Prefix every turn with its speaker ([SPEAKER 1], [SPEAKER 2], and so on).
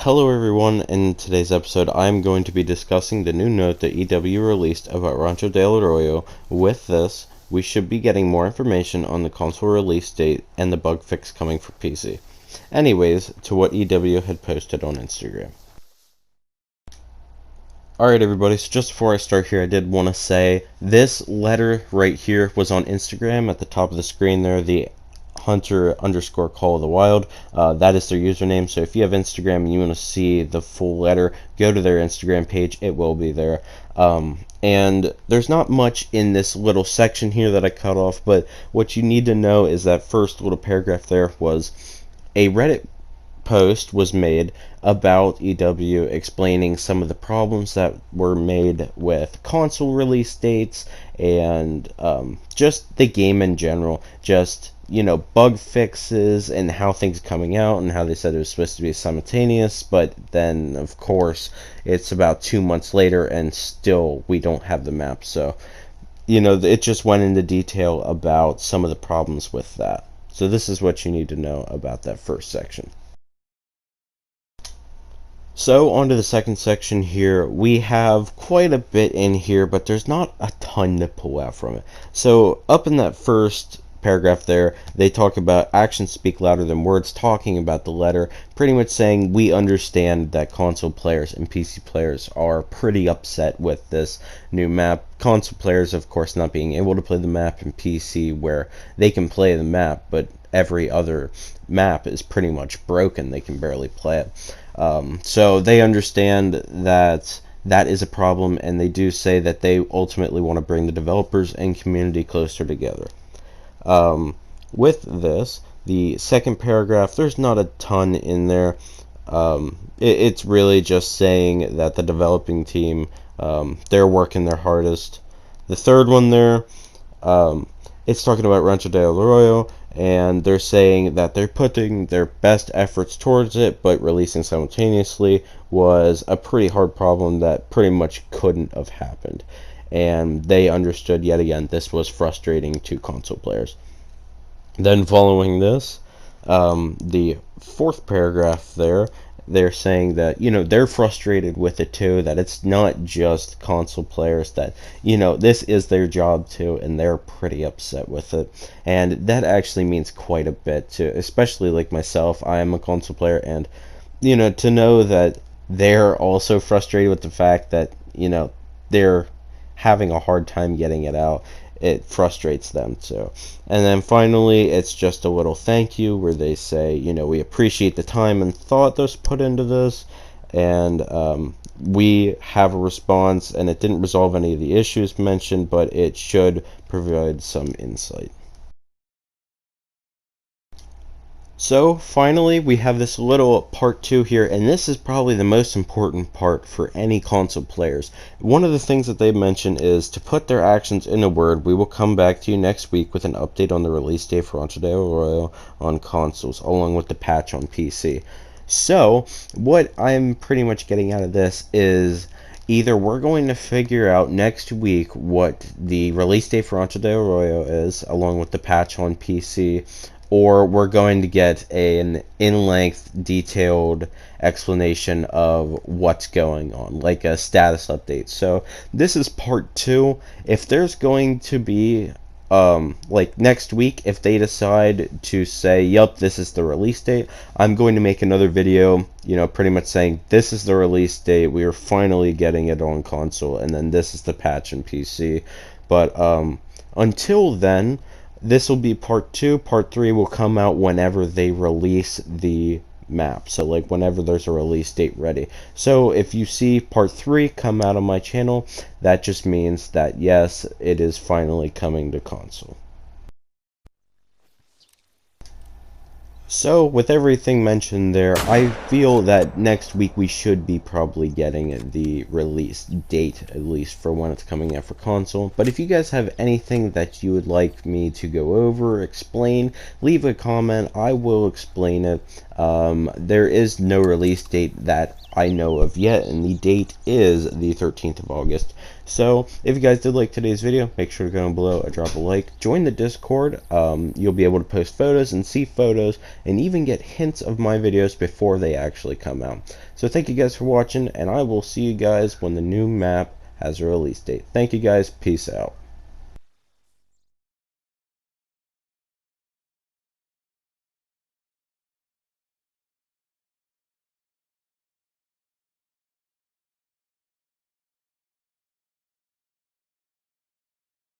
[SPEAKER 1] Hello everyone, in today's episode I'm going to be discussing the new note that EW released about Rancho Del Arroyo. With this, we should be getting more information on the console release date and the bug fix coming for PC. Anyways, to what EW had posted on Instagram. Alright everybody, so just before I start here, I did want to say this letter right here was on Instagram at the top of the screen there, the Hunter _ Call of the Wild. That is their username, so if you have Instagram and you want to see the full letter, go to their Instagram page, it will be there. And there's not much in this little section here that I cut off, but what you need to know is that first little paragraph there was a Reddit post was made about EW explaining some of the problems that were made with console release dates and just the game in general, just bug fixes and how things are coming out and how they said it was supposed to be simultaneous, but then of course it's about 2 months later and still we don't have the map. So it just went into detail about some of the problems with that. So this is what you need to know about that first section. So on to the second section here. We have quite a bit in here, but there's not a ton to pull out from it. So up in that first paragraph there, they talk about actions speak louder than words, talking about the letter, pretty much saying we understand that console players and PC players are pretty upset with this new map. Console players, of course, not being able to play the map, and PC where they can play the map, but every other map is pretty much broken. They can barely play it. So they understand that that is a problem, and they do say that they ultimately want to bring the developers and community closer together. With this, the second paragraph, there's not a ton in there. It's really just saying that the developing team, they're working their hardest. The third one there, it's talking about Rancho Del Arroyo, and they're saying that they're putting their best efforts towards it, but releasing simultaneously was a pretty hard problem that pretty much couldn't have happened. And they understood yet again this was frustrating to console players. Then following this, the fourth paragraph there, they're saying that they're frustrated with it too, that it's not just console players, that this is their job too, and they're pretty upset with it. And that actually means quite a bit too, especially like myself. I am a console player, and to know that they're also frustrated with the fact that they're having a hard time getting it out, it frustrates them too. And then finally, it's just a little thank you where they say, we appreciate the time and thought that was put into this, and we have a response, and it didn't resolve any of the issues mentioned, but it should provide some insight. So finally, we have this little part 2 here, and this is probably the most important part for any console players. One of the things that they mention is to put their actions in a word. We will come back to you next week with an update on the release date for Rancho Del Arroyo on consoles, along with the patch on PC. So what I'm pretty much getting out of this is either we're going to figure out next week what the release date for Rancho Del Arroyo is, along with the patch on PC, or we're going to get an in-length, detailed explanation of what's going on, like a status update. So this is part 2. If there's going to be, like next week, if they decide to say, yup, this is the release date, I'm going to make another video, pretty much saying, this is the release date, we are finally getting it on console, and then this is the patch in PC. But until then, this will be part 2. Part 3 will come out whenever they release the map. So like whenever there's a release date ready. So if you see part 3 come out on my channel, that just means that yes, it is finally coming to console. So with everything mentioned there, I feel that next week we should be probably getting the release date, at least for when it's coming out for console. But if you guys have anything that you would like me to go over, explain, leave a comment. I will explain it. There is no release date that I know of yet, and the date is the 13th of August. So if you guys did like today's video, make sure to go down below and drop a like. Join the Discord. You'll be able to post photos and see photos and even get hints of my videos before they actually come out. So thank you guys for watching, and I will see you guys when the new map has a release date. Thank you guys. Peace out.